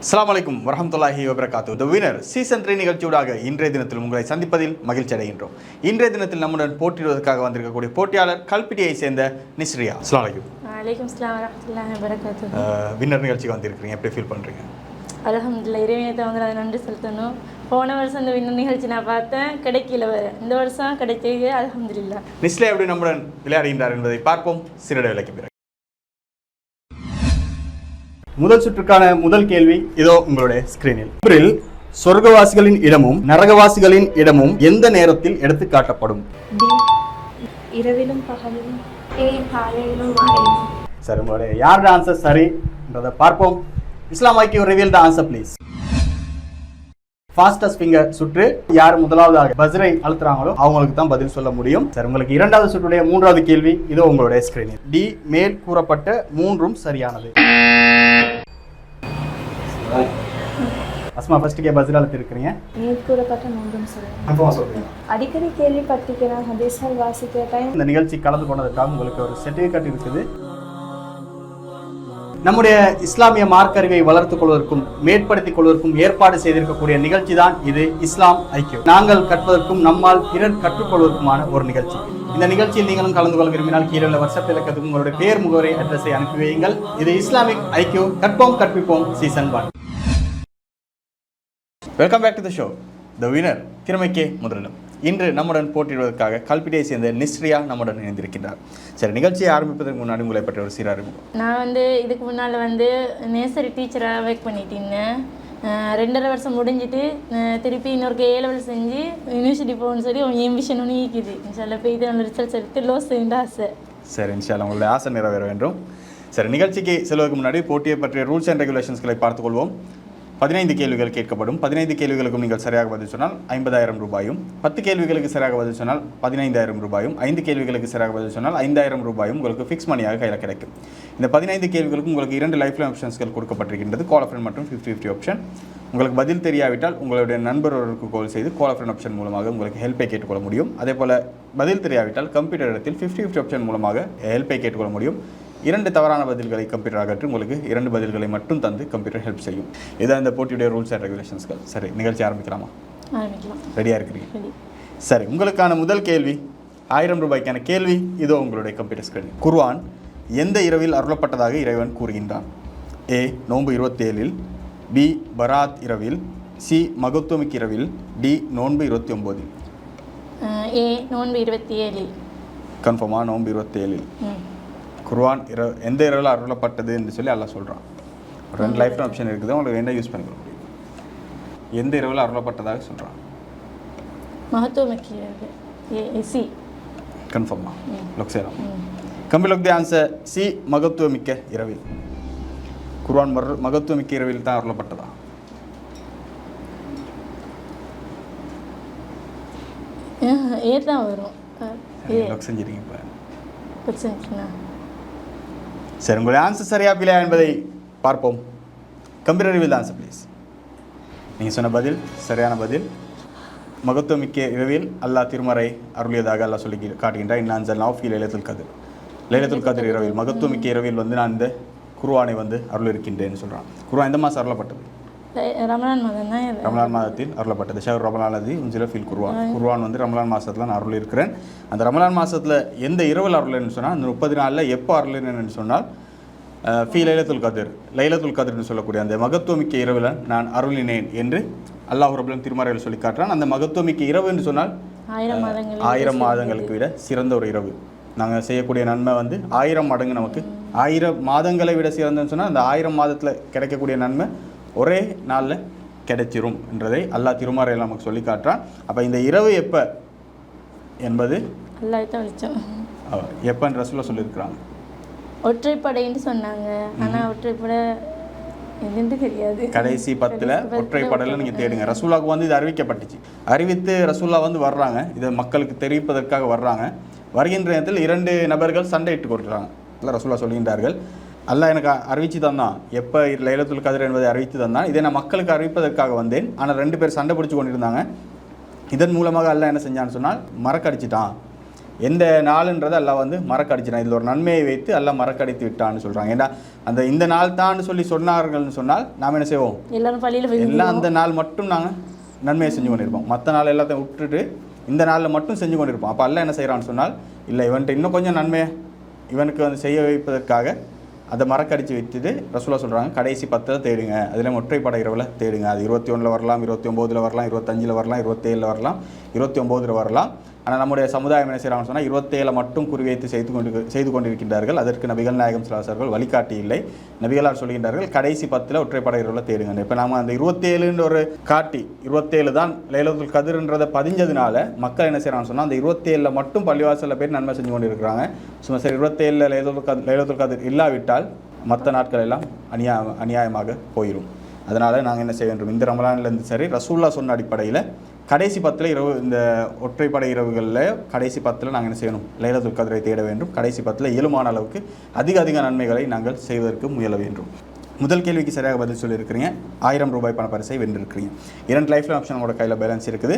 அஸ்ஸலாமு அலைக்கும் வரஹ்மத்துல்லாஹி வபரகாத்துஹு. தி வினர் சீசன் 3 நிகழ்ச்சியூடாக இன்றைய தினத்தில் உங்களை சந்திப்பதில் மகிழ்ச்சி அடைகின்றோம். இன்றைய தினத்தில் நம்முடன் போட்டியிடுவதற்காக வந்திருக்கக்கூடிய போட்டியாளர் கல்பிட்டியை சேர்ந்த நிஸ்ரியா. அஸ்ஸலாமு அலைக்கும். வலைக்கும் அஸ்ஸலாம் வரஹ்மத்துல்லாஹி வபரகாத்துஹு. வின்னர் நிகழ்ச்சிக்கு வந்திருக்கீங்க, எப்படி ஃபீல் பண்ணுறீங்க? அல்ஹம்துலில்லாஹ், இறைவனை வந்து அதை நன்றி செலுத்தணும். போன வருஷம் இந்த வின்னர் நிகழ்ச்சி நான் பார்த்தேன், கிடைக்கல. இந்த வருஷம் கிடைச்சது, அல்ஹம்துலில்லாஹ். நிஸ்ரியா எப்படி நம்முடன் விளையாடுகின்றார் என்பதை பார்ப்போம் சிறிட விலைக்கு பிறகு. முதல் சுற்றுக்கான முதல் கேள்வி இதோ உங்களுடைய ஸ்கிரீனில். இவரில் சொர்க்கவாசிகளின் இடமும் நரகவாசிகளின் இடமும் எந்த நேரத்தில் எடுத்து காட்டப்படும்? இரவிலும் பகலிலும். காலையிலும் மாலையிலும். சரி, உங்களுடைய யாரோட ஆன்சர் சரின்றதை பார்ப்போம். Islam IQ reveal the answer please. Fastest finger சுற்று யார் முதலாவதாக பஸ்ரை அழுத்துறாங்களோ அவங்களுக்கு தான் பதில் சொல்ல முடியும். சரி, உங்களுக்கு இரண்டாவது சுற்றுடைய மூன்றாவது கேள்வி இதோ உங்களுடைய ஸ்கிரீனில். டி மேல் கூறப்பட்ட மூன்றும் சரியானது. அஸ்மா ஃபர்ஸ்ட் பஸ்ரை அழுத்திருக்கிறீங்க. மேல் கூறப்பட்ட மூன்றும் சரி. கன்ஃபார்மா சொல்றீங்க? அடிக்கடி கேள்விப்பட்டிருக்கிறேன், ஹதீஸ்கள் வாசிக்கிற டைம். இந்த நிகழ்ச்சி கலந்து கொண்டதற்காக உங்களுக்கு ஒரு சர்டிஃபிகேட் இருக்குது. நம்முடைய இஸ்லாமிய மார்க்கறிவை வளர்த்துக் கொள்வதற்கும் மேற்படுத்திக் கொள்வதற்கும் ஏற்பாடு செய்திருக்கக்கூடிய நிகழ்ச்சி தான் இது இஸ்லாம் ஐக்கியூ. நாங்கள் கற்பதற்கும் நம்மால் பிறர் கற்றுக்கொள்வதற்குமான ஒரு நிகழ்ச்சி. இந்த நிகழ்ச்சியில் நீங்களும் கலந்து கொள்ள விரும்பினால் கீழே உள்ள வாட்ஸ்அப் இலக்கத்துக்கு உங்களுடைய பேர் முகவரி அட்ரஸை அனுப்பி வையுங்கள். இது இஸ்லாமிக் ஐக்கியூ, கற்போம் கற்பிப்போம் season 1. Welcome back to the show. The winner திறமைக்கே முதலிடம். இன்று நம்முடன் போட்டியிடுவதற்காக கல்பிட்டியை சேர்ந்த நிஸ்ரியா நம்முடன் இணைந்திருக்கின்றார். சரி, நிகழ்ச்சியை ஆரம்பிப்பதற்கு முன்னாடி உங்களை பற்றி ஒரு சீர அறிமுகம். நான் இதுக்கு முன்னால் நேசரி டீச்சராக ஒர்க் பண்ணிட்டு இருந்தேன். 2.5 வருஷம் முடிஞ்சிட்டு திருப்பி இன்னொரு A லெவல் செஞ்சு யூனிவர்சிட்டி போகணும்னு சொல்லி என் விஷன் ஒன்று ஈக்குது. இன்ஷால்லா போய் இது நல்ல ரிசல்ட்ஸ் எடுத்து லோஸ் செய்ய ஆசை. சரி, இன்ஷால்லா உங்களுடைய ஆசை நிறைவேற வேண்டும். சரி, நிகழ்ச்சிக்கு செல்வதற்கு முன்னாடி போட்டியை பற்றிய ரூல்ஸ் அண்ட் ரெகுலேஷன்ஸ்களை பார்த்துக்கொள்வோம். 15 கேள்விகள் கேட்கப்படும். 15 கேள்விகளுக்கும் நீங்கள் சரியாக பதில் சொன்னால் 50,000 ரூபாயும், 10 கேள்விகளுக்கு சரியாக பதில் சொன்னால் 15,000 ரூபாயும், 5 கேள்விகளுக்கு சரியாக பதில் சொன்னால் 5,000 ரூபாயும் உங்களுக்கு ஃபிக்ஸ் மணியாக கையில் கிடைக்கும். இந்த 15 கேள்விகளுக்கும் உங்களுக்கு 2 லைஃப் லைன் ஆப்ஷன்ஸ்கள் கொடுக்கப்பட்டிருக்கின்றது, கால் ஃப்ரெண்ட் மற்றும் 50-50 ஆப்ஷன். உங்களுக்கு பதில் தெரியாவிட்டால் உங்களுடைய நண்பர்களுக்கு கால் செய்து கால் ஃப்ரெண்ட் ஆப்ஷன் மூலமாக உங்களுக்கு ஹெல்ப்பை கேட்டுக்கொள்ள முடியும். அதே போல் பதில் தெரியாவிட்டால் கம்ப்யூட்டர் இடத்தில் 50-50 ஆப்ஷன் மூலமாக ஹெல்ப்பை கேட்டுக்கொள்ள முடியும். 2 தவறான பதில்களை கம்ப்யூட்டர் அகற்றி உங்களுக்கு 2 பதில்களை மட்டும் தந்து கம்ப்யூட்டர் ஹெல்ப் செய்யும். இதான் இந்த போட்டியுடைய ரூல்ஸ் அண்ட் ரெகுலேஷன்ஸ்கள். சரி, நிகழ்ச்சி ஆரம்பிக்கலாமா? ஆரம்பிக்கலாம். ரெடியாக இருக்கிறீங்க? சரி, உங்களுக்கான முதல் கேள்வி 1000 ரூபாய்க்கான கேள்வி இதோ உங்களுடைய கம்ப்யூட்டர் ஸ்கிரீன். குர்ஆன் எந்த இரவில் அருளப்பட்டதாக இறைவன் கூறுகின்றான்? A நோன்பு 27, B பராத் இரவில், C மகத்துவமிக் இரவில், D நோன்பு 29. A நோன்பு 27. கன்ஃபார்மா? நோன்பு 27. குர்ஆன் எந்த இரவில் அருளப்பட்டது என்று சொல்லி அல்லாஹ் சொல்கிறான். 2 லைஃப் ஆப்ஷன் இருக்குது, உங்களுக்கு என்ன யூஸ் பண்ணிக்க முடியும். எந்த இரவில் அருளப்பட்டதாக சொல்கிறான்? மகத்துவமிக்க இரவு. C. கன்ஃபார்மா? லுக் செய்யலாம். கம்பி லுக் தி ஆன்சர். C மகத்துவமிக்க இரவில். குர்ஆன் மகத்துவமிக்க இரவில் தான் அருளப்பட்டதா? A தான் வரும். லுக் செஞ்சிருக்கீங்க இப்போ. பிரச்சனை. சரி, உங்களுடைய ஆன்சர் சரியா பிள்ளையா என்பதை பார்ப்போம். Computer reveal answer please. நீங்கள் சொன்ன பதில் சரியான பதில். மகத்துவமிக்க இரவில் அல்லாஹ் திருமறை அருளியதாக அல்லாஹ் சொல்லி காட்டுகின்றார். இன்னான்சல் நாஃபி லைலத்துல் கத்ர். லைலத்துல் கத்ர் இரவில், மகத்துவமிக்க இரவில் நான் இந்த குர்ஆனை அருள் இருக்கின்றேன்னு சொல்கிறான். குர்ஆன் எந்த மாதம் அருளப்பட்டது? ரமலான் மாதம் தான். ரமலான் மாதத்தில் அருளப்பட்டது. ஷஹர் ரமலான் அதி உன்சில ஃபில் குர்ஆன். குர்ஆன் ரமலான் மாதத்தில் நான் அருள் இருக்கிறேன். அந்த ரமலான் மாதத்தில் எந்த இரவில் அருள்னு சொன்னால் அந்த 30 நாளில் எப்போ அருள்னு சொன்னால் ஃபி லைலத்துல் கதிர், லைலத்துல் கதிர்னு சொல்லக்கூடிய அந்த மகத்துவமிக்க இரவில் நான் அருளினேன் என்று அல்லாஹ் ரப்பல் திருமறையில் சொல்லி காட்டுறான். அந்த மகத்துவமிக்க இரவு என்று சொன்னால் 1000 மாதங்களுக்கு விட சிறந்த ஒரு இரவு. நாங்கள் செய்யக்கூடிய நன்மை 1000 மடங்கு நமக்கு 1000 மாதங்களை விட சிறந்தன்னு சொன்னால் அந்த 1000 மாதத்தில் கிடைக்கக்கூடிய நன்மை ஒரே நாளில் கிடைச்சிரும் என்றதை அல்லாஹ் திருமறையில் நமக்கு சொல்லி காட்டுறான். அப்போ இந்த இரவு எப்போ என்பது எப்போன்னு ரசூலுல்லாஹ் சொல்லியிருக்கிறாங்க. ஒற்றைப்படைன்னு சொன்னாங்க. ஆனால் ஒற்றைப்படை எதுன்னு தெரியாது. கடைசி 10ல் ஒற்றைப்படையில் நீங்கள் தேடுங்க. ரசூலுல்லாஹ்க்கு இது அறிவிக்கப்பட்டுச்சு. அறிவித்து ரசூலுல்லாஹ் வர்றாங்க, இதை மக்களுக்கு தெரிவிப்பதற்காக வர்றாங்க. வருகின்ற நேரத்தில் 2 நபர்கள் சண்டையிட்டு கொடுக்குறாங்க. இல்லை, ரசூலுல்லாஹ் சொல்கின்றார்கள், அல்லாஹ் எனக்கு அறிவித்து தந்தான், எப்போ லைலத்துல் கத்ர் என்பதை அறிவித்து தந்தான், இதை நான் மக்களுக்கு அறிவிப்பதற்காக வந்தேன். ஆனால் 2 பேர் சண்டை பிடிச்சி கொண்டிருந்தாங்க. இதன் மூலமாக அல்லாஹ் என்ன செஞ்சான்னு சொன்னால் மறக்கடிச்சிட்டான். எந்த நாளுன்றதை எல்லாம் வந்து மறக்கடிச்சிட்டான். இதில் ஒரு நன்மையை வைத்து எல்லாம் மறக்கடித்து விட்டான்னு சொல்கிறாங்க. ஏன்னா அந்த இந்த நாள் தான் சொல்லி சொன்னார்கள்னு சொன்னால் நாம் என்ன செய்வோம், எல்லாரும் பள்ளியில் எல்லாம் அந்த நாள் மட்டும் நாங்கள் நன்மையை செஞ்சு கொண்டிருப்போம். மற்ற நாள் எல்லாத்தையும் விட்டுட்டு இந்த நாளில் மட்டும் செஞ்சு கொண்டிருப்போம். அப்போ எல்லாம் என்ன செய்கிறான்னு சொன்னால், இல்லை இவன்ட்டு இன்னும் கொஞ்சம் நன்மையை இவனுக்கு வந்து செய்ய வைப்பதற்காக அதை மறக்கடிச்சு வச்சுட்டு ரசூலா சொல்கிறாங்க, கடைசி 10 தேடுங்க, அதில் ஒற்றைப்படை இரவில் தேடுங்க. அது 21 வரலாம், 29 வரலாம், 25 வரலாம், 27 வரலாம், 29 வரலாம். ஆனால் நம்முடைய சமுதாயம் என்ன செய்கிறாங்கன்னு சொன்னால் 27 மட்டும் குறிவைத்து செய்து கொண்டிருக்கின்றார்கள். அதற்கு நபிகள் நாயகம் ஸல்லல்லாஹு அலைஹி வஸல்லம் வழிகாட்டி இல்லை. நபிகளார் சொல்கின்றார்கள் கடைசி 10 ஒற்றைப்படை இரவில் தேடுங்க. இப்போ நம்ம அந்த 27ன்ற ஒரு காட்டி 27 தான் லைலத்துல் கத்ர்ன்றதை பதிஞ்சதுனால மக்கள் என்ன செய்கிறாங்கன்னு சொன்னால் அந்த 27 மட்டும் பள்ளிவாசலில் போய் நன்மை செஞ்சு கொண்டு இருக்கிறாங்க. சும்மா சரி 27 லைலத்துல் கத்ர் இல்லாவிட்டால் மற்ற நாட்கள் எல்லாம் அநியாயமாக போயிடும். அதனால் நாங்கள் என்ன செய்ய வேண்டும், இந்த ரமலான்லேருந்து சரி ரசூல்லா சொன்ன அடிப்படையில் கடைசி 10 இரவு, இந்த ஒற்றைப்படை இரவுகளில் கடைசி 10 நாங்கள் என்ன செய்யணும், லைலத்துல் கத்ரை தேட வேண்டும். கடைசி 10 இயலுமான அளவுக்கு அதிக நன்மைகளை நாங்கள் செய்வதற்கு முயல வேண்டும். முதல் கேள்விக்கு சரியாக பதில் சொல்லியிருக்கிறீங்க. 1000 ரூபாய் பணப்பரிசை வென்றிருக்கிறீங்க. 2 லைஃப் லைன் ஆப்ஷன் உங்களோட கையில் பேலன்ஸ் இருக்குது.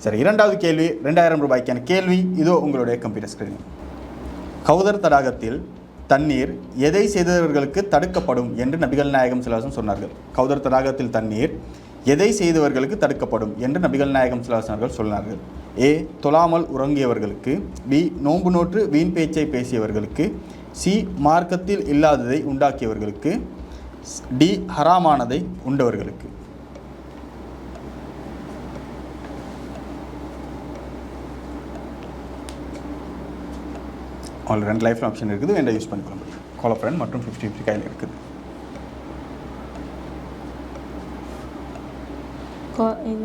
சரி, இரண்டாவது கேள்வி 2000 ரூபாய்க்கான கேள்வி இதோ உங்களுடைய கம்ப்யூட்டர் ஸ்க்ரீன். கௌதர் தடாகத்தில் தண்ணீர் எதை செய்தவர்களுக்கு தடுக்கப்படும் என்று நபிகள் நாயகம் ஸல்லல்லாஹு அலைஹி வஸல்லம் சொன்னார்கள்? கௌதர் தடாகத்தில் தண்ணீர் எதை செய்தவர்களுக்கு தடுக்கப்படும் என்று நபிகள் நாயகம் ஸல்லல்லாஹு அலைஹி வஸல்லம் சொன்னார்கள்? ஏ, தொழாமல் உறங்கியவர்களுக்கு, பி, நோன்பு நோற்று வீண் பேச்சை பேசியவர்களுக்கு, சி, மார்க்கத்தில் இல்லாததை உண்டாக்கியவர்களுக்கு, டி, ஹராமானதை உண்டவர்களுக்கு. ஆல் 2 லைஃப் ஆப்ஷன் இருக்குது, வேண்டாம் யூஸ் பண்ணிக்கலாம். கால் ஃப்ரெண்ட் மற்றும் 50 கையில் இருக்குது. இது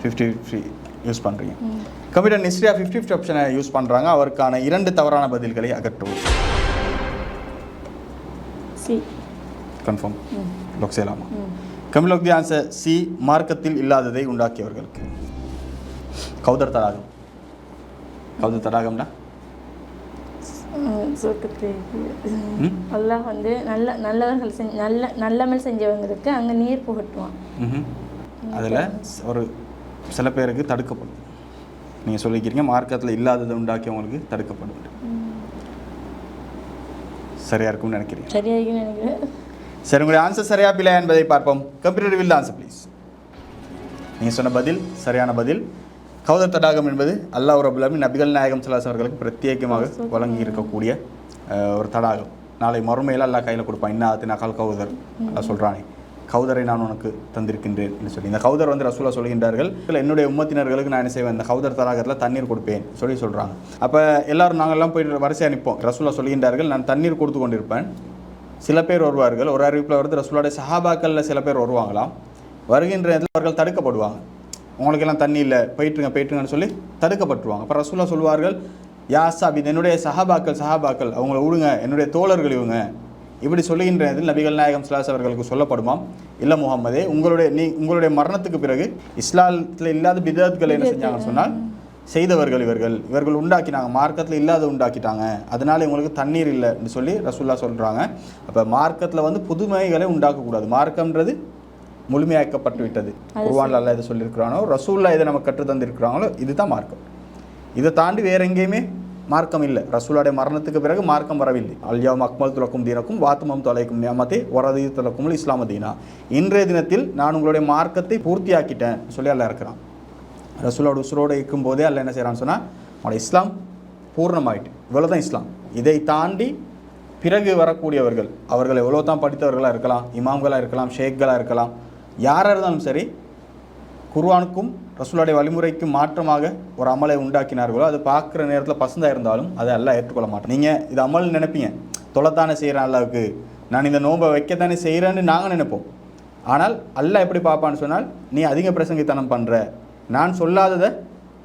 50 யூஸ் பண்ணுறீங்க. கம்ப்யூட்டர் நிஸ்ரியா 50 ஆப்ஷனை யூஸ் பண்ணுறாங்க. அவருக்கான 2 தவறான பதில்களை அகற்றவும். சி கன்ஃபார்ம் லாக் செய்யலாமா? கம்ப்யூட்டர் தி ஆன்சர் சி, மார்க்கத்தில் இல்லாததை உண்டாக்கியவர்களுக்கு. கௌதர் தடாகம், கௌதர் தடாகம்னா அல்லாஹ் வந்து நல்லவர்கள் நல்லமல் செஞ்சவங்களுக்கு அங்கே நீர் புகட்டுவான். அதில் ஒரு சில பேருக்கு தடுக்கப்படும். நீங்கள் சொல்லிக்கிறீங்க மார்க்கத்தில் இல்லாததை உண்டாக்கியவங்களுக்கு தடுக்கப்படும். சரியா இருக்கும்னு நினைக்கிறீங்க? சரியா இருக்குன்னு நினைக்கிறேன். சரி, உங்களுடைய ஆன்சர் சரியா பிள்ளை என்பதை பார்ப்போம். Computer will answer please. நீங்கள் சொன்ன பதில் சரியான பதில். கௌதர் தடாகம் என்பது அல்லாஹ் ரப்பல் ஆலமீன் நபிகள் நாயகம் ஸல்லல்லாஹு அலைஹி வஸல்லம் அவர்களுக்கு பிரத்யேகமாக வழங்கி இருக்கக்கூடிய ஒரு தடாகம். நாளை மறுமையில் அல்லாஹ் கையில் கொடுப்பான். இன்னாத்தினா கால் கௌதர் அல்லாஹ் சொல்கிறானே, கௌதரை நான் உனக்கு தந்திருக்கின்றேன் என்று சொல்லி. இந்த கௌதர் வந்து ரசூலா சொல்கின்றார்கள், என்னுடைய உம்மத்தினர்களுக்கு நான் என்ன செய்வேன், இந்த கௌதர் தடாகத்தில் தண்ணீர் கொடுப்பேன் சொல்லி சொல்கிறாங்க. அப்போ எல்லாரும் நாங்கள்லாம் போயிட்டு வரிசையாக நிற்போம். ரசூலா சொல்கின்றார்கள், நான் தண்ணீர் கொடுத்து கொண்டிருப்பேன். சில பேர் வருவார்கள். ஒரு அறிவிப்பில் வருது ரசூலுடைய சஹாபாக்களில் சில பேர் வருவாங்களாம். வருகின்ற இடத்துல அவர்கள் தடுக்கப்படுவாங்க. உங்களுக்கெல்லாம் தண்ணி இல்லை, போயிட்டுருங்கன்னு சொல்லி தடுக்கப்பட்டுருவாங்க. அப்போ ரசூலா சொல்வார்கள், யா சாப், இது என்னுடைய சஹாபாக்கள் அவங்கள விடுங்க, என்னுடைய தோழர்கள் இவங்க, இப்படி சொல்லுகின்ற இதில் நபிகள் நாயகம் ஸல்லல்லாஹு அலைஹி அவர்களுக்கு சொல்லப்படுமாம், இல்லை முகம்மதே, உங்களுடைய மரணத்துக்கு பிறகு இஸ்லாத்தில் இல்லாத பிதஅத்களை என்ன செஞ்சாங்கன்னு சொன்னால் செய்தவர்கள் இவர்கள் உண்டாக்கினாங்க, மார்க்கத்தில் இல்லாத உண்டாக்கிட்டாங்க, அதனால இவங்களுக்கு தண்ணீர் இல்லைன்னு சொல்லி ரசூல்லா சொல்கிறாங்க. அப்போ மார்க்கத்தில் வந்து புதுமைகளை உண்டாக்கக்கூடாது. மார்க்கம்ன்றது முழுமையாக்கப்பட்டு விட்டது. குர்ஆன்ல அல்லாஹ் இதை சொல்லியிருக்கிறானோ, ரசூல்லா இதை நமக்கு கற்று தந்திருக்கிறாங்களோ, இதுதான் மார்க்கம். இதை தாண்டி வேற எங்கேயுமே மார்க்கம் இல்லை. ரசூலுடைய மரணத்துக்கு பிறகு மார்க்கம் வரவில்லை. அல்யௌம அக்மல்து லக்கும் தீனக்கும் வஅத்மம்து அலைக்கும் நிஅமதி வரதீது லக்குமுல் இஸ்லாம தீனா. இன்றைய தினத்தில் நான் உங்களுடைய மார்க்கத்தை பூர்த்தியாக்கிட்டேன் சொல்லி அல்லாஹ் இருக்கிறான். ரசூலோட உசுரோடு இருக்கும் போதே அல்லாஹ் என்ன செய்கிறான்னு சொன்னால், அவனோட இஸ்லாம் பூர்ணமாயிட்டு, இவ்வளோதான் இஸ்லாம். இதை தாண்டி பிறகு வரக்கூடியவர்கள், அவர்கள் எவ்வளோ தான் படித்தவர்களாக இருக்கலாம், இமாம்களாக இருக்கலாம், ஷேக்களாக இருக்கலாம், யாராக இருந்தாலும் சரி, குர்ஆனுக்கும் ரசூலுடைய வழிமுறைக்கும் மாற்றமாக ஒரு அமலை உண்டாக்கினார்களோ, அது பார்க்குற நேரத்தில் பசந்தாக இருந்தாலும் அதை அல்லாஹ் ஏற்றுக்கொள்ள மாட்டோம். நீங்கள் இது அமல் நினைப்பீங்க, தொலைத்தானே செய்கிறேன் அல்லாவுக்கு, நான் இந்த நோன்பை வைக்கத்தானே செய்கிறேன்னு நாங்கள் நினைப்போம். ஆனால் அல்லாஹ் எப்படி பார்ப்பான்னு சொன்னால், நீ அதிக பிரசங்கித்தனம் பண்ணுற, நான் சொல்லாததை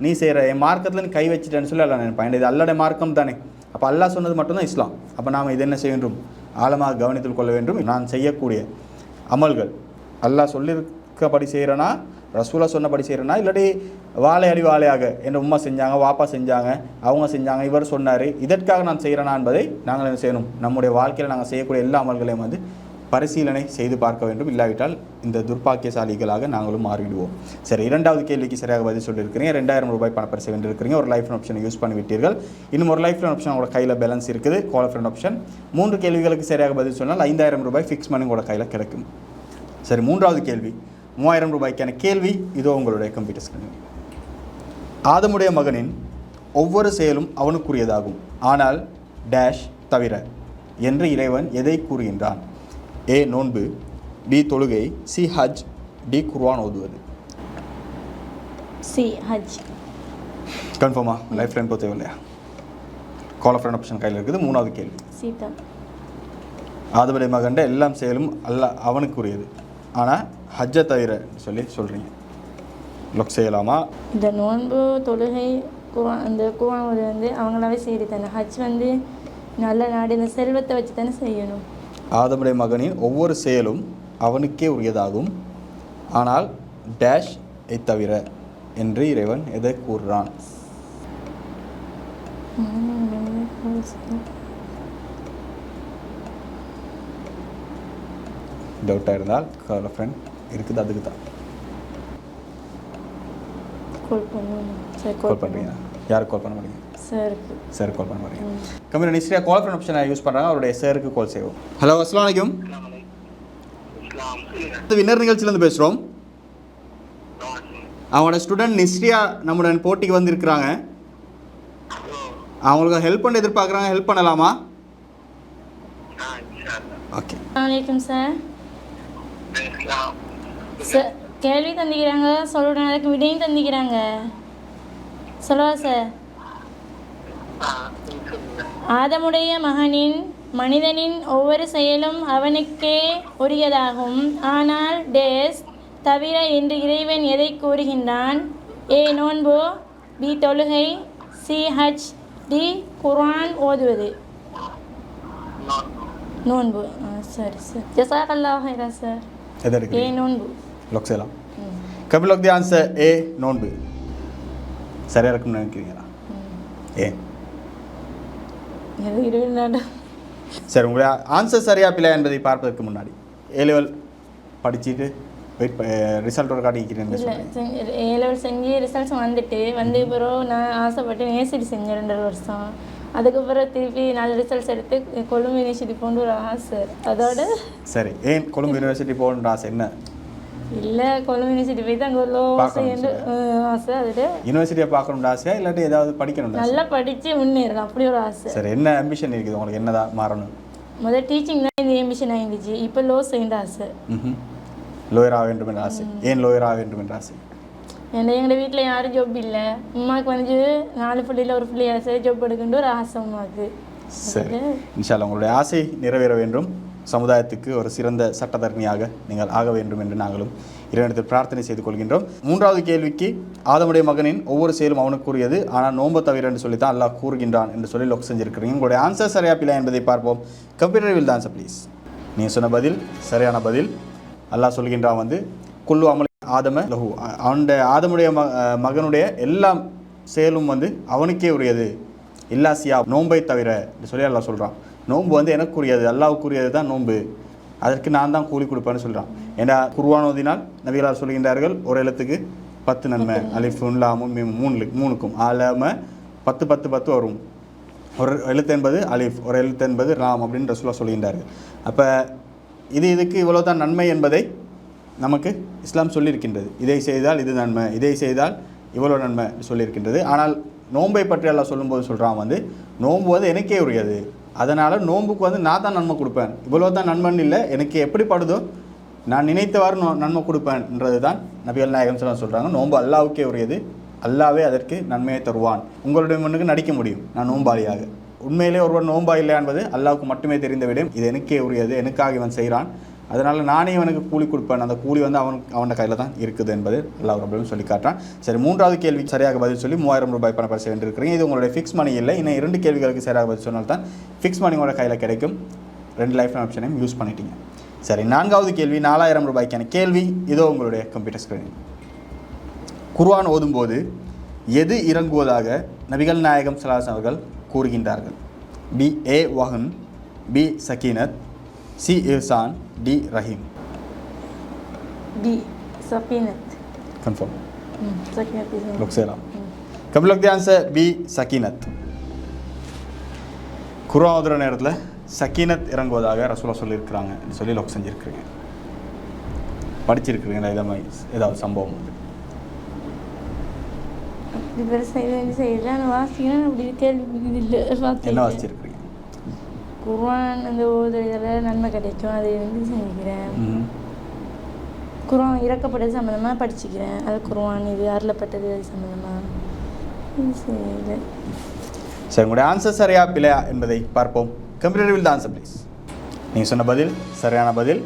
நீ செய்கிற, என் மார்க்கத்தில் நீ கை வச்சுட்டேன்னு சொல்லி அல்லாஹ் நினைப்பான். இது அல்லாஹ்வுடைய மார்க்கம் தானே. அப்போ அல்லாஹ் சொன்னது மட்டும்தான் இஸ்லாம். அப்போ நாம் இது என்ன செய்ய வேண்டும், ஆழமாக கவனித்துக் கொள்ள வேண்டும். நான் செய்யக்கூடிய அமல்கள் அல்லாஹ் சொல்லியிருக்கபடி செய்கிறேன்னா, ரசூலா சொன்னபடி செய்கிறேன்னா, இல்லாட்டி வாழை அடி வாழையாக என் உம்மா செஞ்சாங்க, வாப்பா செஞ்சாங்க, அவங்க செஞ்சாங்க, இவர் சொன்னார், இதற்காக நான் செய்கிறேனா என்பதை நாங்கள் என்ன செய்யணும், நம்முடைய வாழ்க்கையில் நாங்கள் செய்யக்கூடிய எல்லா அமல்களையும் வந்து பரிசீலனை செய்து பார்க்க வேண்டும். இல்லாவிட்டால் இந்த துர்பாக்கியசாலிகளாக நாங்களும் மாறிவிடுவோம். சரி, இரண்டாவது கேள்விக்கு சரியாக பதில் சொல்லியிருக்கிறீங்க. 2000 ரூபாய் பணப்பரிசை வென்றிருக்கிறீங்க. ஒரு லைஃப் ஆப்ஷனை யூஸ் பண்ணி விட்டீர்கள். இன்னும் ஒரு லைஃப் ஆப்ஷன் உங்களோட கையில் பேலன்ஸ் இருக்குது, கால் ஃப்ரெண்ட் ஆப்ஷன். 3 கேள்விகளுக்கு சரியாக பதில் சொன்னால் 5000 ரூபாய் ஃபிக்ஸ் பண்ணி உங்களோட கையில் கிடைக்கும். சரி, மூன்றாவது கேள்வி 3000 ரூபாய்க்கான கேள்வி இதோ உங்களுடைய கம்ப்யூட்டர் ஸ்கிரீனில். ஆதமுடைய மகனின் ஒவ்வொரு செயலும் அவனுக்குரியதாகும், ஆனால் டேஷ் தவிர என்று இறைவன் எதை கூறுகின்றான்? ஏ நோன்பு, பி தொழுகை, சி ஹஜ், டி குர்ஆன் ஓதுவது. சி ஹஜ். கன்ஃபார்மா? லைஃப் லைன் போத்தே இல்லையா? கால் ஃப்ரெண்ட் ஆப்ஷன் கையில் இருக்குது. மூணாவது கேள்வி சீதா. ஆதமுடைய மகன்ட எல்லாம் செயலும் அவனுக்குரியது, ஆனால் ஹஜ்ஜை தவிர சொல்லி சொல்கிறீங்க. லொக் செய்யலாமா? இந்த நோன்பு தொழுகை அந்த குர்ஆன் வந்து அவங்களாவே செய்து தானே. ஹஜ் வந்து நல்ல நாடு, இந்த செல்வத்தை வச்சு தானே செய்யணும். ஆதமுடைய மகனின் ஒவ்வொரு செயலும் அவனுக்கே உரியதாகும், ஆனால் டேஷ் ஐ தவிர என்று இறைவன் எதை கூறுறான்? டவுட்டாக இருந்தால் கால் ஃப்ரெண்ட் இருக்குது, அதுக்கு தான் கால் பண்ணுறீங்க. யாருக்கு கால் பண்ண முடியும்? சார் கால் பண்ண முடியும். கம்பெனி நிஸ்ரியா கால் ஃப்ரெண்ட் ஆப்ஷனை யூஸ் பண்ணுறாங்க. அவருடைய சாருக்கு கால் செய்வோம். ஹலோ, அஸ்ஸலாமு அலைக்கும். வின்னர் நிகழ்ச்சியிலேருந்து பேசுகிறோம். அவங்களோட ஸ்டூடெண்ட் நிஸ்ரியா நம்முடன் போட்டிக்கு வந்திருக்கிறாங்க. அவங்களுக்கு ஹெல்ப் பண்ண எதிர்பார்க்குறாங்க. ஹெல்ப் பண்ணலாமா? ஓகே. வணக்கம் சார். சார் கேள்வி தந்திக்கிறாங்க, சொல்கிறேன். அதுக்கு விடையும் தந்திக்கிறாங்க. சொல்லவா சார்? ஆதமுடைய மனிதனின் ஒவ்வொரு செயலும் அவனுக்கே உரியதாகும், ஆனால் டேஸ் தவிர என்று இறைவன் எதை கூறுகின்றான்? ஏ நோன்பு, பி தொழுகை, சி ஹஜ், டி குர்ஆன் ஓதுவது. நோன்பு. சரி சார், ஜஸாக்கல்லாஹு ஹைரா சார். ஏ நோன்பு. லொக் செய்யலாம். கபில் லொக் தி ஆன்சர் ஏ நோன்பு. சரியாக இருக்கும்னு நினைக்கிறீங்களா? ஏ சரி, உங்களுடைய ஆன்சர் சரியா பிள்ளை என்பதை பார்ப்பதற்கு முன்னாடி ஏ லெவல் படிச்சுட்டு வெயிட் ரிசல்ட்டோட காட்டிக்கிறேன். இல்லை, ஏ லெவல் செஞ்சு ரிசல்ட்ஸ் வந்து பிறகு நான் ஆசைப்பட்டு யூனிவர்சிட்டி செஞ்சேன் 2 வருஷம். அதுக்கப்புறம் திருப்பி நல்ல ரிசல்ட்ஸ் எடுத்து கொழும்பு யூனிவர்சிட்டி போகணுன்ற ஒரு ஆசை. அதோட சரி, ஏன் கொழும்பு யூனிவர்சிட்டி போகணுன்ற ஆசை என்ன? இல்லை, கொழும்பு யூனிவர்சிட்டி போய் தான் அங்கே ஒரு ஆசை. அது யூனிவர்சிட்டியை பார்க்கணுன்ற ஆசையா இல்லாட்டி ஏதாவது படிக்கணும்? நல்லா படித்து முன்னேறலாம், அப்படி ஒரு ஆசை. சரி, என்ன ஆம்பிஷன் இருக்குது உங்களுக்கு? என்னதான் மாறணும்? முதல் டீச்சிங் தான் இந்த ஆம்பிஷன் ஆகிருந்துச்சு. இப்போ லோ செய்ய ஆசை. லோயர் ஆக வேண்டும் என்ற ஆசை. ஏன் லோயர் ஆக வேண்டும் என்ற ஆசை? ஏன்னா எங்கள் வீட்டில் யாரும் ஜாப் இல்லை. அம்மாவுக்கு வந்து 4 பிள்ளையில் ஒரு பிள்ளை ஆசை, ஜாப் எடுக்கின்ற ஒரு ஆசை அம்மாவுக்கு. சரி, இன்ஷா அல்லாஹ் உங்களுடைய ஆசை நிறைவேற வேண்டும். சமுதாயத்துக்கு ஒரு சிறந்த சட்டத்தரணியாக நீங்கள் ஆக வேண்டும் என்று நாங்களும் இறைவனிடத்தில் பிரார்த்தனை செய்து கொள்கின்றோம். மூன்றாவது கேள்விக்கு ஆதமுடைய மகனின் ஒவ்வொரு செயலும் அவனுக்குரியது, ஆனால் நோன்பை தவிர என்று சொல்லி தான் அல்லாஹ் கூறுகின்றான் என்று சொல்லி லொக் செஞ்சிருக்கிறீங்க. உங்களுடைய ஆன்சர் சரியா பிள்ளை என்பதை பார்ப்போம். கம்ப்யூட்டர் வில் தான் ஆன்சர் ப்ளீஸ். நீங்கள் சொன்ன பதில் சரியான பதில். அல்லாஹ் சொல்கின்றான் வந்து குல்லு அமல் ஆதம லஹு, அவனுடைய ஆதமுடைய மகனுடைய எல்லா செயலும் வந்து அவனுக்கே உரியது, இல்லா சியா நோன்பை தவிர என்று சொல்லி அல்லாஹ் சொல்கிறான். நோன்பு வந்து எனக்குரியது, அல்லாஹ்வுக்குரியது தான் நோன்பு, அதற்கு நான் தான் கூலி கொடுப்பேன்னு சொல்கிறான். ஏன்னா குர்ஆன் ஓதினால் நபிகளார் சொல்கின்றார்கள் ஒரு எழுத்துக்கு 10 நன்மை. அலிஃபுன் லாமும் மூணுக்கும் ஆலம 10 10 10 வரும். ஒரு எழுத்து என்பது அலிஃப், ஒரு எழுத்து என்பது ராம் அப்படின்னு ரசூலுல்லாஹ் சொல்கின்றார்கள். அப்போ இதுக்கு இவ்வளோ தான் நன்மை என்பதை நமக்கு இஸ்லாம் சொல்லியிருக்கின்றது. இதை செய்தால் இது நன்மை, இதை செய்தால் இவ்வளோ நன்மை சொல்லியிருக்கின்றது. ஆனால் நோன்பை பற்றி எல்லாம் சொல்லும்போது சொல்கிறான் வந்து நோன்பு வந்து எனக்கே உரியது, அதனால் நோன்புக்கு வந்து நான் தான் நன்மை கொடுப்பேன், இவ்வளோ தான் நன்மைன்னு இல்லை, எனக்கு எப்படி படுதோ நான் நினைத்தவாறு நன்மை கொடுப்பேன்ன்றது தான் நபிகள் நாயகம் சொல்கிறாங்க. நோன்பு அல்லாஹ்வுக்கே உரியது, அல்லாஹ்வே அதற்கு நன்மையை தருவான். உங்களுடைய முன்னுக்கு நடிக்க முடியும் நான் நோன்பாளியாக, உண்மையிலே ஒருவர் நோன்பா இல்லை என்பது அல்லாஹ்வுக்கு மட்டுமே தெரிந்த விடம். இது எனக்கே உரியது, எனக்காக இவன் செய்கிறான், அதனால் நானே இவனுக்கு கூலி கொடுப்பேன், அந்த கூலி வந்து அவனோட கையில் தான் இருக்குது என்பது அல்லாஹ் ரப்பல் சொல்லி காட்டுறான். சரி, மூன்றாவது கேள்வி சரியாக பதில் சொல்லி 3000 ரூபாய் பணப்பரிசு வென்றிருக்கிறீங்க. இது உங்களுடைய ஃபிக்ஸ் மணி இல்லை, இன்னும் 2 கேள்விகளுக்கு சரியாக பதில் சொன்னால் தான் ஃபிக்ஸ் மணி உங்களோட கையில் கிடைக்கும். 2 லைஃப் ஆப்ஷனையும் யூஸ் பண்ணிட்டீங்க. சரி, 4வது கேள்வி 4000 ரூபாய்க்கான கேள்வி இதோ உங்களுடைய கம்ப்யூட்டர் ஸ்க்ரீனில். குர்ஆன் ஓதும்போது எது இறங்குவதாக நபிகள் நாயகம் ஸல்லல்லாஹு அலைஹி வஸல்லம் அவர்கள் கூறுகின்றார்கள்? பி ஏ வஹன், பி சக்கீனத், சி இஹ்சான், டி ரஹீம்? டி சக்கீனத். கன்ஃபார்ம். சக்கீனத் is lock செய்யலாம். Can we lock the answer B சக்கீனத்? குர்ஆன் ஓதுற நேரத்தில் சக்கீனத் இறங்குவதாக ரசூலா சொல்லியிருக்கிறாங்க சொல்லி லொக் செஞ்சுருக்கிறீங்க. படிச்சிருக்கிறீங்களா இதை மாதிரி ஏதாவது சம்பவம் வந்து? அப்படி பெருசாக செய்யல நான் வாசிக்கிறேன். அப்படி கேள்வி இல்லை என்ன பார்த்தேன். வாசிச்சிருக்கிறீங்க? குர்ஆன் அந்த ஓதுறதுல நன்மை கிடைக்கும் அதை செஞ்சுக்கிறேன். குர்ஆன் இறக்கப்பட்டது சம்மந்தமாக படிச்சுக்கிறேன். அது குர்ஆன் இது அருளப்பட்டது அது சம்மந்தமாக செய்யலை. சரி, உங்களுடைய ஆன்சர் சரியா பிழையா என்பதை பார்ப்போம். Computer will the answer please. நீங்கள் சொன்ன பதில் சரியான பதில்.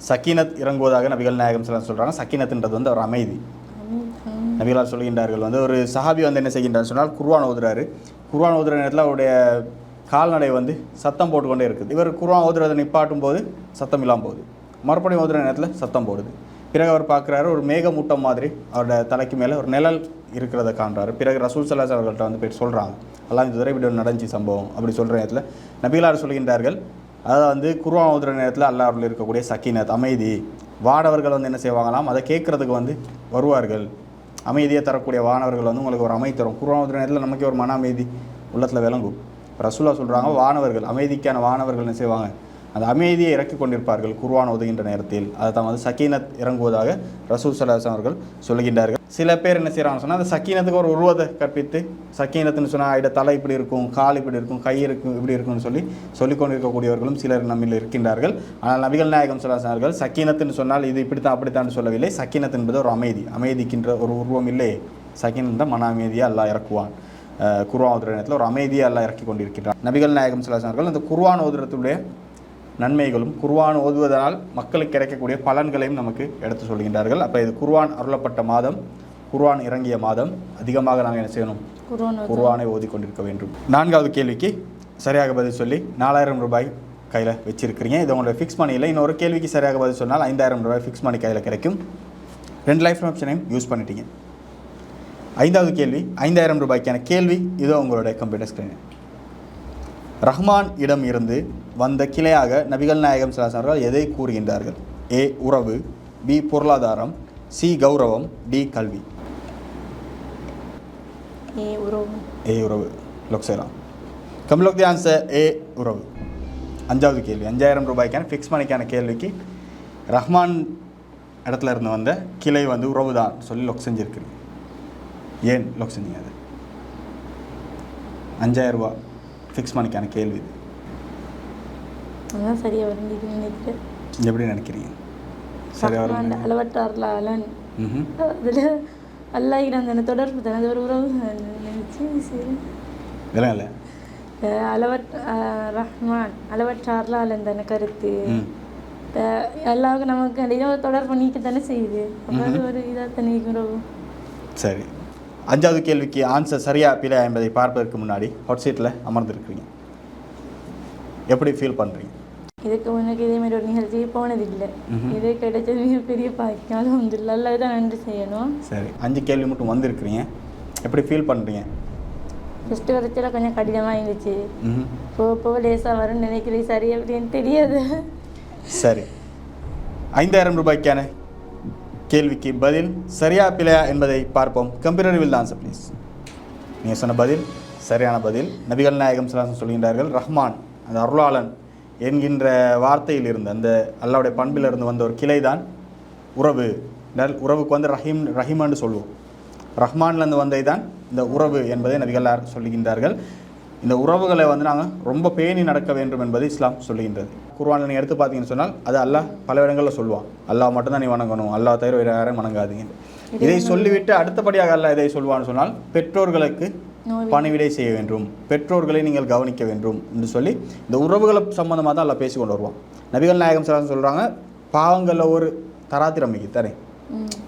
சக்கீனத் இறங்குவதாக நபிகள் நாயகம் சொல்கிறாங்க. சக்கீனத்ன்றது வந்து ஒரு அமைதி. நபிகளார் சொல்கின்றார்கள் வந்து ஒரு சஹாபி வந்து என்ன செய்கின்றார் சொன்னால் குர்ஆன் ஓதுறாரு. குர்ஆன் ஓதுற நேரத்தில் அவருடைய கால்நடை வந்து சத்தம் போட்டுக்கொண்டே இருக்குது. இவர் குர்ஆன் ஓதுறதை நிப்பாட்டும் போது சத்தம் இல்லாமல் போகுது. மறுபடியும் ஓதுற நேரத்தில் சத்தம் போடுது. பிறகு அவர் பார்க்குறாரு ஒரு மேகமூட்டம் மாதிரி அவரோட தலைக்கு மேலே ஒரு நிழல் இருக்கிறத காண்றாரு. பிறகு ரசூல் ஸல்லல்லாஹு அலைஹி அவர்கள்ட்ட வந்து போய் சொல்கிறாங்க, அல்லாஹ் இந்த தடவை இப்படி நடந்துச்சு சம்பவம் அப்படி சொல்கிற நேரத்தில் நபிகளார் சொல்கின்றார்கள், அதாவது வந்து குர்ஆன் ஓதுற நேரத்தில் அல்லாஹ்வில் இருக்கக்கூடிய சக்கீனத் அமைதி, வானவர்கள் வந்து என்ன செய்வாங்களாம் அதை கேட்குறதுக்கு வந்து வருவார்கள். அமைதியை தரக்கூடிய வானவர்கள் வந்து உங்களுக்கு ஒரு அமைதி தரும். குர்ஆன் ஓதுற நேரத்தில் நமக்கு ஒரு மன அமைதி உள்ளத்தில் விளங்கும். ரசூலா சொல்கிறாங்க வானவர்கள் அமைதிக்கான வானவர்கள் என்ன செய்வாங்க அந்த அமைதியை இறக்கி கொண்டிருப்பார்கள் குர்ஆன் ஓதுகின்ற நேரத்தில். அதை தான் வந்து சக்கீனத் இறங்குவதாக ரசூல் ஸல்லல்லாஹு அலைஹி அவர்கள் சொல்லுகின்றார்கள். சில பேர் என்ன செய்கிறாங்கன்னு சொன்னால் அந்த சக்கீனத்துக்கு ஒரு உருவத்தை கற்பித்து சக்கீனத்துன்னு சொன்னால் ஆயிட தலை இப்படி இருக்கும், கால் இப்படி இருக்கும், கை இருக்கும், இப்படி இருக்கும்னு சொல்லிக்கொண்டு இருக்கக்கூடியவர்களும் சிலர் நம்மில் இருக்கின்றார்கள். ஆனால் நபிகள் நாயகம் ஸல்லல்லாஹு அலைஹி அவர்கள் சக்கீனத்துன்னு சொன்னால் இது இப்படித்தான் அப்படித்தான் சொல்லவில்லை. சக்கீனத் என்பது ஒரு அமைதி, அமைதிக்கின்ற ஒரு உருவம் இல்லை. சக்கீனத் தான் மன அமைதியாக அல்லாஹ் இறக்குவான். குர்ஆன் ஓதுற நேரத்தில் ஒரு அமைதியை அல்லாஹ் இறக்கி கொண்டிருக்கிறார். நபிகள் நாயகம் ஸல்லல்லாஹு அலைஹி அவர்கள் அந்த குர்ஆன் ஓதுறதுடைய நன்மைகளும் குர்ஆன் ஓதுவதனால் மக்களுக்கு கிடைக்கக்கூடிய பலன்களையும் நமக்கு எடுத்து சொல்கின்றார்கள். அப்போ இது குர்ஆன் அருளப்பட்ட மாதம், குர்ஆன் இறங்கிய மாதம். அதிகமாக நாங்கள் என்ன செய்யணும்? குர்ஆனை ஓதிக்கொண்டிருக்க வேண்டும். 4வது கேள்விக்கு சரியாக பதில் சொல்லி 4000 ரூபாய் கையில் வச்சிருக்கிறீங்க. இது உங்களுடைய ஃபிக்ஸ் மணி இல்லை. இன்னொரு கேள்விக்கு சரியாக பதில் சொன்னால் 5000 ரூபாய் ஃபிக்ஸ் மணி கையில் கிடைக்கும். 2 லைஃப் ஆப்ஷனையும் யூஸ் பண்ணிட்டீங்க. 5வது கேள்வி 5000 ரூபாய்க்கான கேள்வி இதோ உங்களுடைய கம்ப்யூட்டர் ஸ்க்ரீன். ரஹ்மான் இடம் இருந்து வந்த கிளையாக நபிகள் நாயகம் ஸல்லல்லாஹு அலைஹி வஸல்லம் எதை கூறுகின்றார்கள்? ஏ உறவு, பி பொருளாதாரம், சி கௌரவம், டி கல்வி. ஏ உறவு லொக் செய்யலாம். கம்லோக் தி ஆன்சர் ஏ உறவு. 5வது கேள்வி 5000 ரூபாய்க்கான ஃபிக்ஸ் மணிக்கான கேள்விக்கு ரஹ்மான் இடத்துல இருந்து வந்த கிளை வந்து உறவு தான் சொல்லி லொக் செஞ்சுருக்குறீங்க. ஏன் லொக் செஞ்சீங்க? அது 5000 ரூபாய் ஃபிக்ஸ் மணிக்கான கேள்வி. இது சரியாக வருது நினைக்கிறேன். எப்படி நினைக்கிறீங்க? சரியாக வரும். அளவற்றார்ல அலன் அதில் அல்லாஹ் அந்த தொடர்பு தான் அது ஒரு உறவு நினைச்சு இதெல்லாம் இல்லை. ரஹ்மான் அளவற்றார்ல அலன் தானே கருத்து. அல்லாவுக்கு நமக்கு அடையில ஒரு தொடர்பு நீக்க தானே செய்யுது. அது ஒரு இதாக தானே உறவு. சரி, 5வது கேள்விக்கு ஆன்சர் சரியா பிழை என்பதை பார்ப்பதற்கு முன்னாடி ஹாட் சீட்டில் அமர்ந்திருக்கிறீங்க. எப்படி ஃபீல் பண்ணுறீங்க? இதுக்கு முன்னாடி இதே மாதிரி ஒரு நிகழ்ச்சிக்கு போனதில்லை. இதே கிடைச்சது மிகப்பெரிய பாக்கியம். அல்ஹம்துலில்லாஹ், அல்லாஹ் தான் நன்றி செய்யணும். சரி, 5 கேள்வி மட்டும் வந்திருக்கிறீங்க. எப்படி ஃபீல் பண்ணுறீங்க? ஃபஸ்ட்டு வரைச்சல கொஞ்சம் கடினமாக இருந்துச்சு. போக லேசாக வரும்னு நினைக்கிறேன். சரி அப்படின்னு தெரியாது. சரி, 5000 ரூபாய்க்கான கேள்விக்கு பதில் சரியா பிழையா என்பதை பார்ப்போம். Computer will answer please. நீங்கள் சொன்ன பதில் சரியான பதில். நபிகள் நாயகம் ஸல்லல்லாஹு அலைஹி சொல்கின்றார்கள் ரஹ்மான் அந்த அருளாளன் என்கின்ற வார்த்தையில் இருந்து அந்த அல்லாவுடைய பண்பில் இருந்து வந்த ஒரு கிளை தான் உறவு. உறவுக்கு வந்து ரஹீமான்னு சொல்லுவோம். ரஹ்மான்லேருந்து வந்ததை தான் இந்த உறவு என்பதை நபிகளார் சொல்லுகின்றார்கள். இந்த உறவுகளை வந்து நாங்கள் ரொம்ப பேணி நடக்க வேண்டும் என்பது இஸ்லாம் சொல்லுகின்றது. குர்ஆனில் நீங்கள் எடுத்து பார்த்தீங்கன்னு சொன்னால் அது அல்லாஹ் பல இடங்களில் சொல்லுவான். அல்லாஹ் மட்டும்தான் நீ வணங்கணும், அல்லாஹ் தவிர வேறு யாரையும் வணங்காதீங்க. இதை சொல்லிவிட்டு அடுத்தபடியாக அல்லாஹ் இதை சொல்வான்னு சொன்னால் பெற்றோர்களுக்கு பணிவிடை செய்ய வேண்டும், பெற்றோர்களை நீங்கள் கவனிக்க வேண்டும் என்று சொல்லி இந்த உறவுகளை சம்பந்தமாக தான் அல்லாஹ் பேசி கொண்டு வருவான். நபிகள் நாயகம் ஸல்லல்லாஹு அலைஹி சொல்கிறாங்க பாவங்களில் ஒரு தராத்திரமைக்கு தரே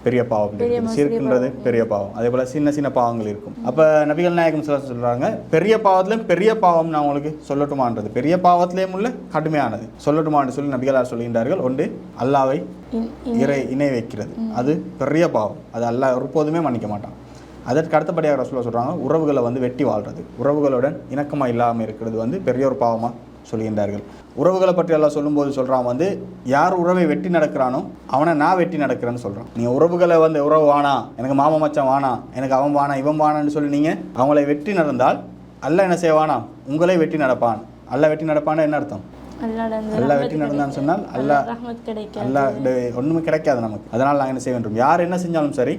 பெரிய பாவம் சிறுக்குன்றது பெரிய பாவம், அதே போல் சின்ன சின்ன பாவங்கள் இருக்கும். அப்போ நபிகள் நாயகம் சொல்கிறாங்க பெரிய பாவத்திலையும் பெரிய பாவம் நான் உங்களுக்கு சொல்லட்டுமான்றது, பெரிய பாவத்திலேயும் உள்ள கடுமையானது சொல்லட்டுமான்னு சொல்லி நபிகளார் சொல்கின்றார்கள். ஒன்று அல்லாவை இணை வைக்கிறது, அது பெரிய பாவம், அது அல்லாஹ் ஒருபோதுமே மன்னிக்க மாட்டான். அதற்கு அடுத்தபடியாக ரசூலுல்லாஹ் சொல்கிறாங்க உறவுகளை வந்து வெட்டி வாழ்கிறது, உறவுகளுடன் இணக்கமாக இல்லாமல் இருக்கிறது வந்து பெரிய ஒரு பாவமாக சொல்கின்றார்கள். உறவுகளை பற்றி எல்லாம் சொல்லும்போது சொல்கிறான் வந்து யார் உறவை வெட்டி நடக்கிறானோ அவனை நான் வெட்டி நடக்கிறேன்னு சொல்கிறான். நீங்கள் உறவுகளை வந்து உறவு வானா, எனக்கு மாமா மச்சான் வானா, எனக்கு அவன் வானா இவன் வானான்னு சொல்லி நீங்கள் அவங்களை வெட்டி நடந்தால் அல்லாஹ் என்ன செய்வானா, உங்களை வெட்டி நடப்பான். அல்லாஹ் வெட்டி நடப்பான்னு என்ன அர்த்தம்? அல்லாஹ் வெட்டி நடந்தான்னு சொன்னால் அல்லாஹ் ஒன்றுமே கிடைக்காது நமக்கு. அதனால் நாங்கள் என்ன செய்ய வேண்டும், யார் என்ன செஞ்சாலும் சரி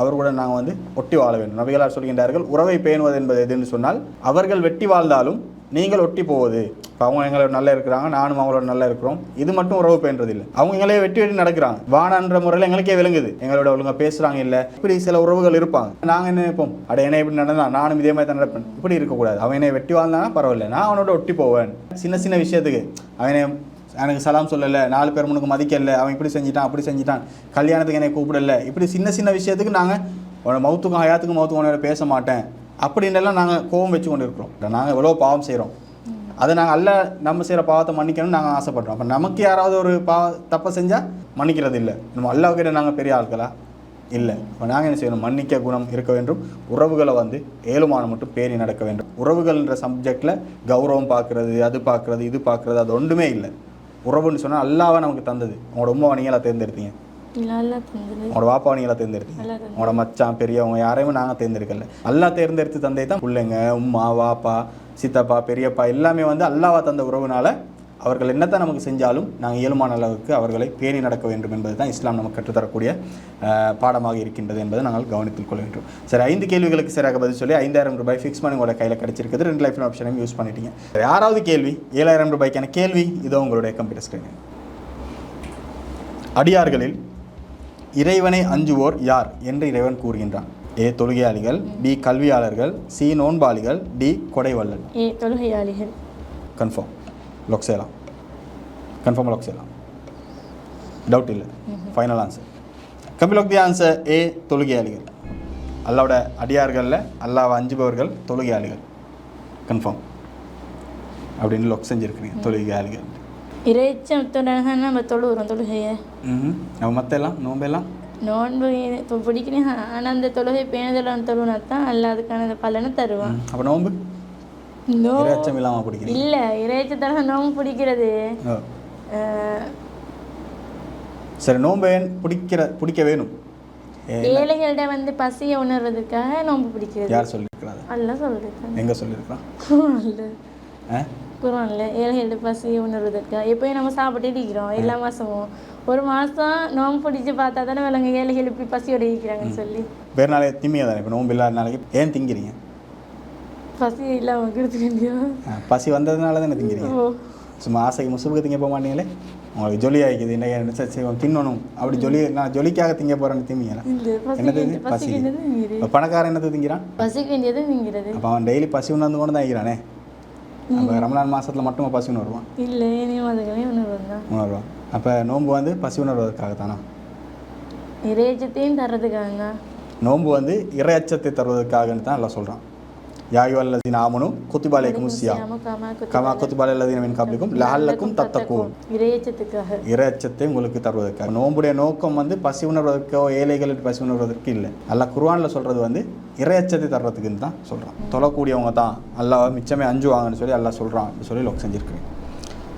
அவர்களுடன் நாங்கள் வந்து ஒட்டி வாழ வேண்டும். நபிகளார் சொல்கின்றார்கள், உறவை பேணுவது என்பது எதுன்னு சொன்னால் அவர்கள் வெட்டி வாழ்ந்தாலும் நீங்கள் ஒட்டி போவது. இப்போ அவங்க எங்களோட நல்லா இருக்கிறாங்க, நானும் அவங்களோட நல்லா இருக்கிறோம், இது மட்டும் உறவு பேணுறது இல்லை. அவங்க எங்களே வெட்டி வெட்டி நடக்கிறாங்க, வானன்ற முறையில் எங்களுக்கே விளங்குது, எங்களோட ஒழுங்காக பேசுகிறாங்க இல்லை. இப்படி சில உறவுகள் இருப்பாங்க. நாங்கள் என்ன நினைப்போம், அட என்ன இப்படி நடந்தா நானும் இதே மாதிரி தான் நடப்பேன். இப்படி இருக்கக்கூடாது. அவன் என்னை வெட்டி வாழ்ந்தானா பரவாயில்ல, நான் அவனோட ஒட்டி போவேன். சின்ன சின்ன விஷயத்துக்கு அவனை எனக்கு சலாம் சொல்லலை, 4 பேர் முன்னுக்கு மதிக்கலை, அவன் இப்படி செஞ்சிட்டான் அப்படி செஞ்சிட்டான், கல்யாணத்துக்கு என்னை கூப்பிடலை, இப்படி சின்ன சின்ன விஷயத்துக்கு நாங்கள் மௌத்துக்கும் ஹயாத்துக்கும் மௌத்துக்கும் பேச மாட்டேன் அப்படின்றலாம் நாங்கள் கோபம் வச்சு கொண்டு இருக்கிறோம். நாங்கள் எவ்வளோ பாவம் செய்கிறோம், அதை நாங்கள் அல்ல நம்ம செய்கிற பாவத்தை மன்னிக்கணும்னு நாங்கள் ஆசைப்படுறோம். அப்போ நமக்கு யாராவது ஒரு தப்பை செஞ்சால் மன்னிக்கிறது இல்லை. நம்ம அல்லாஹ்கிட்ட நாங்கள் பெரிய ஆட்களா இல்லை. இப்போ நாங்கள் என்ன செய்யணும், மன்னிக்க குணம் இருக்க வேண்டும். உறவுகளை வந்து ஏழுமான மட்டும் பேணி நடக்க வேண்டும். உறவுகள்ன்ற சப்ஜெக்டில் கௌரவம் பார்க்குறது, அது பார்க்குறது, இது பார்க்குறது, அது ஒன்றுமே இல்லை. உறவுன்னு சொன்னால் அல்லாஹ்வை நமக்கு தந்தது. உங்களோட உம்மாவை நீங்களா தேர்ந்தெடுத்தீங்க, உங்களோட வாப்பாவை நீங்களா தேர்ந்தெடுத்தீங்க, உங்களோட மச்சான் பெரியவங்க யாரையுமே நாங்கள் தேர்ந்தெடுக்கல. அல்லாஹ் தேர்ந்தெடுத்து தந்தை தான் பிள்ளைங்க, உம்மா வாப்பா சித்தப்பா பெரியப்பா எல்லாமே வந்து அல்லாஹ்வா தந்த உறவுனால அவர்கள் என்னத்தான் நமக்கு செஞ்சாலும் நாங்கள் இயலுமான அளவுக்கு அவர்களை பேணி நடக்க வேண்டும் என்பது தான் இஸ்லாம் நமக்கு கற்றுத்தரக்கூடிய பாடமாக இருக்கின்றது என்பதை நாங்கள் கவனித்துக் கொள்ள வேண்டும். சரி, 5 கேள்விகளுக்கு சரியாக பதில் சொல்லி 5000 ரூபாய் ஃபிக்ஸ் பண்ணி உங்களோட கையில் கிடச்சிருக்குது. 2 லைஃப் ஆப்ஷனையும் யூஸ் பண்ணிட்டீங்க. யாராவது கேள்வி 7000 ரூபாய்க்கான கேள்வி இதோ உங்களுடைய கம்ப்யூட்டர் ஸ்க்ரீனில். அடியார்களில் இறைவனை அஞ்சுவோர் யார் என்று இறைவன் கூறுகின்றான்? ஏ தொழுகையாளிகள், பி கல்வியாளர்கள், சி நோன்பாளிகள், டி கொடைவள்ளல். ஏ தொழுகையாளிகள். கன்ஃபார்ம் லாக் செய்யலாம், கன்ஃபார்மாக லாக் செய்யலாம், டவுட் இல்லை. Final answer. கம்பி லாக் தி ஆன்சர் ஏ தொழுகையாளிகள். அல்லாவோட அடியார்களில் அல்லாவை அஞ்சுபவர்கள் தொழுகையாளிகள். கன்ஃபார்ம் அப்படின்னு லாக் செஞ்சுருக்கிறீங்க, தொழுகையாளிகள். இறைச்சத்துடன் நம்ம தொழுகிறோம் தொழுகையை. நம்ம மற்ற எல்லாம் நோம்பெல்லாம் நோன்பு இப்போ பிடிக்கிறேன், ஆனால் அந்த தொழுகை பேணுதலான தொழுனா தான் அல்ல அதுக்கான பலனை தருவான். அப்போ நோம்பு இறைச்சம் இல்லாமல் பிடிக்கிறேன் இல்லை, இறைச்சத்தோட நோம்பு பிடிக்கிறது. சரி, நோம்பு பிடிக்க வேணும். ஏழைகளிட வந்து பசியை உணர்றதுக்காக நோம்பு பிடிக்கிறது. யார் சொல்லியிருக்கிறாங்க? அல்ல சொல்லியிருக்காங்க. எங்கே சொல்லியிருக்கிறான்? குர்ஆன்ல ஏழைகளிட பசியை உணர்வதற்காக. எப்போயும் நம்ம சாப்பிட்டு இருக்கிறோம் எல்லா மாதமும். ஒரு மாதம் நோம்பு பிடிச்சி பார்த்தா தானே விலங்கு ஏழைகள் இப்படி பசியோட இருக்கிறாங்கன்னு சொல்லி. வேறு நாளே திம்மியா தானே. இப்போ நோம்பு இல்லாத நாளைக்கு ஏன் திங்கிறீங்க? பசி இல்லாமல் கொடுத்துருக்கீங்க. பசி வந்ததுனால தானே திங்கிறீங்க. சும்மா ஆசைக்கு முசுபுக்கு திங்க போக மாட்டீங்களே. உங்களுக்கு ஜொலி ஆகிக்குது, என்ன தின்னணும் அப்படி ஜொலி, நான் ஜொலிக்காக திங்க போகிறேன்னு திம்பிங்களா? என்னது பசி? பணக்காரன் என்னது திங்கிறான்? பசிக்க வேண்டியது திங்கிறது. அப்போ அவன் டெய்லி பசி உணர்ந்து கொண்டு தான் இருக்கிறானே. அப்போ ரமலான் மாதத்தில் மட்டும் பசி உணர்வான்? இல்லை, இனியும் அதுக்குமே உணர்வான். அப்போ நோன்பு வந்து பசி உணர்வதற்காக தானா? இறையச்சத்தையும் தர்றதுக்காக தான். நோன்பு வந்து இறையச்சத்தை தருவதற்காகன்னு தான் எல்லாம் சொல்கிறான். யாயு அல்லதீன ஆமனு குத்திபா அலைக்கும் ஸியாம் கமா குத்திபா அல்லதீன மின் கப்லிக்கும் லஅல்லக்கும் தத்தகூன். இறையச்சத்துக்காக, இறையச்சத்தை உங்களுக்கு தருவதற்காக. நோன்புடைய நோக்கம் வந்து பசி உணர்வதற்கோ ஏழைகளுக்கு பசி உணர்வதற்கு இல்லை. அல்லாஹ் குர்ஆனில் சொல்கிறது வந்து இறையச்சத்தை தர்றதுக்குன்னு தான் சொல்கிறான். தொழக்கூடியவங்க தான் அல்லாஹ் மிச்சமே அஞ்சுவாங்கன்னு சொல்லி அல்லாஹ் சொல்கிறான் அப்படின்னு சொல்லி லோக் செஞ்சுருக்கிறேன்.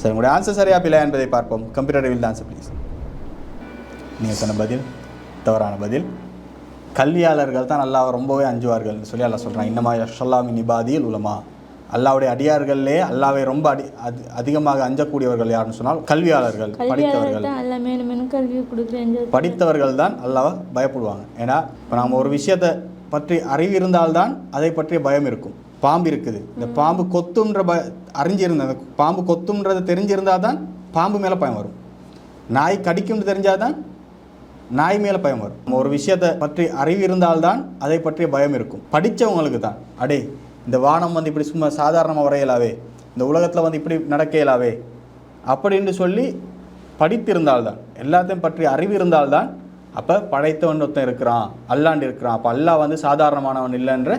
சரி, உங்களுடைய ஆன்சர் சரியா பிள்ளை என்பதை பார்ப்போம். Computer reveal the answer please. நீங்கள் சொன்ன பதில் தவறான பதில். கல்வியாளர்கள் தான் அல்லாஹ் ரொம்பவே அஞ்சுவார்கள்னு சொல்லி அல்லாஹ் சொல்கிறான். இன்னமா யஷ்ஷல்லா மின் இபாதியில் உலமா. அல்லாஹ்வுடைய அடியார்களே அல்லாஹ்வை ரொம்ப அதிகமாக அஞ்சக்கூடியவர்கள் யாருன்னு சொன்னால் கல்வியாளர்கள், படித்தவர்கள். படித்தவர்கள் தான் அல்லாஹ்வை பயப்படுவாங்க. ஏன்னா இப்போ நாம் ஒரு விஷயத்தை பற்றி அறிவு இருந்தால்தான் அதை பற்றிய பயம் இருக்கும். பாம்பு இருக்குது, இந்த பாம்பு கொத்துன்ற அறிஞ்சிருந்த அந்த பாம்பு கொத்தும்ன்றதை தெரிஞ்சிருந்தால் தான் பாம்பு மேலே பயம் வரும். நாய் கடிக்கும்னு தெரிஞ்சால் தான் நாய் மேலே பயம் வரும். நம்ம ஒரு விஷயத்தை பற்றி அறிவு இருந்தால்தான் அதை பற்றிய பயம் இருக்கும். படித்தவங்களுக்கு தான் அடே இந்த வானம் வந்து இப்படி சும்மா சாதாரணமாக வரையலாவே, இந்த உலகத்தில் வந்து இப்படி நடக்க இயலாவே அப்படின்னு சொல்லி படித்திருந்தால்தான், எல்லாத்தையும் பற்றி அறிவு இருந்தால்தான் அப்போ படைத்தவன் ஒருத்தன் இருக்கிறான், அல்லாண்டு இருக்கிறான். அப்போ அல்லாஹ் வந்து சாதாரணமானவன் இல்லைன்ற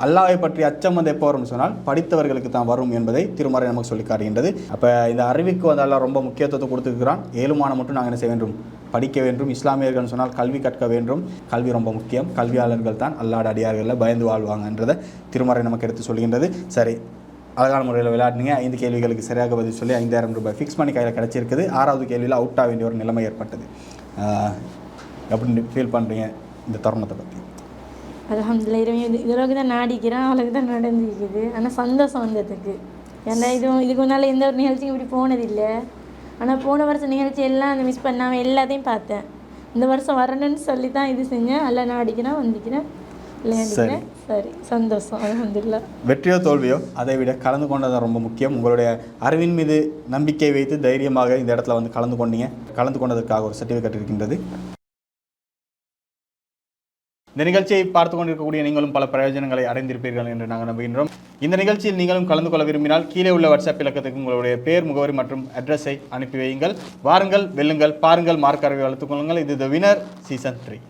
அல்லாஹை பற்றி அச்சம் வந்து எப்போ வரும்னு சொன்னால் படித்தவர்களுக்கு தான் வரும் என்பதை திருமறை நமக்கு சொல்லி காட்டுகின்றது. அப்போ இந்த அறிவுக்கு வந்து அல்லாஹ் ரொம்ப முக்கியத்துவத்தை கொடுத்துருக்கிறான். ஏழுமான மட்டும் நாங்கள் என்ன செய்ய வேண்டும், படிக்க வேண்டும். இஸ்லாமியர்கள் சொன்னால் கல்வி கற்க வேண்டும். கல்வி ரொம்ப முக்கியம். கல்வியாளர்கள் தான் அல்லாஹ்வுடைய அடியார்களில் பயந்து வாழ்வாங்கன்றதை திருமறை நமக்கு எடுத்து சொல்கின்றது. சரி, அழகான முறையில் விளையாடுனீங்க. 5 கேள்விகளுக்கு சரியாக பதில் சொல்லி 5000 ரூபாய் ஃபிக்ஸ் பண்ணி கையில் கிடச்சிருக்குது. 6வது கேள்வியில் அவுட் ஆக வேண்டிய ஒரு நிலைமை ஏற்பட்டது. எப்படி ஃபீல் பண்ணுறீங்க இந்த தருணத்தை பற்றி? அல்ஹம்துலில்லாஹ் இதளவுக்கு தான் நாடிக்கிறேன், அவளுக்கு தான் நடந்துருக்குது. ஆனால் சந்தோஷம் வந்ததுக்கு. ஏன்னா இதுக்கு முன்னால் எந்த ஒரு நிகழ்ச்சியும் இப்படி போனதில்லை. ஆனால் போன வருஷம் நிகழ்ச்சி எல்லாம் அந்த மிஸ் பண்ணாமல் எல்லாத்தையும் பார்த்தேன். இந்த வருஷம் வரணும்னு சொல்லி தான் இது செஞ்சேன். எல்லாம் நாடிக்கிறேன், வந்துக்கிறேன், விளையாடிக்கிறேன். சரி, சந்தோஷம் அல்ஹம்துலில்லாஹ். வெற்றியோ தோல்வியோ அதை விட கலந்து கொண்டது ரொம்ப முக்கியம். உங்களுடைய அறிவின் மீது நம்பிக்கை வைத்து தைரியமாக இந்த இடத்துல வந்து கலந்து கொண்டீங்க. கலந்து கொண்டதற்காக ஒரு சர்டிஃபிகேட் இருக்கின்றது. இந்த நிகழ்ச்சியை பார்த்து கொண்டிருக்கக்கூடிய நீங்களும் பல பிரயோஜனங்களை அடைந்திருப்பீர்கள் என்று நாங்கள் நம்புகின்றோம். இந்த நிகழ்ச்சியில் நீங்களும் கலந்து கொள்ள விரும்பினால் கீழே உள்ள வாட்ஸ்அப் இலக்கத்துக்கு உங்களுடைய பேர், முகவரி மற்றும் அட்ரஸை அனுப்பி வையுங்கள். வாருங்கள், வெல்லுங்கள், பாருங்கள், மார்க் அறிவை வளர்த்துக் கொள்ளுங்கள். இது த வினர் சீசன் 3.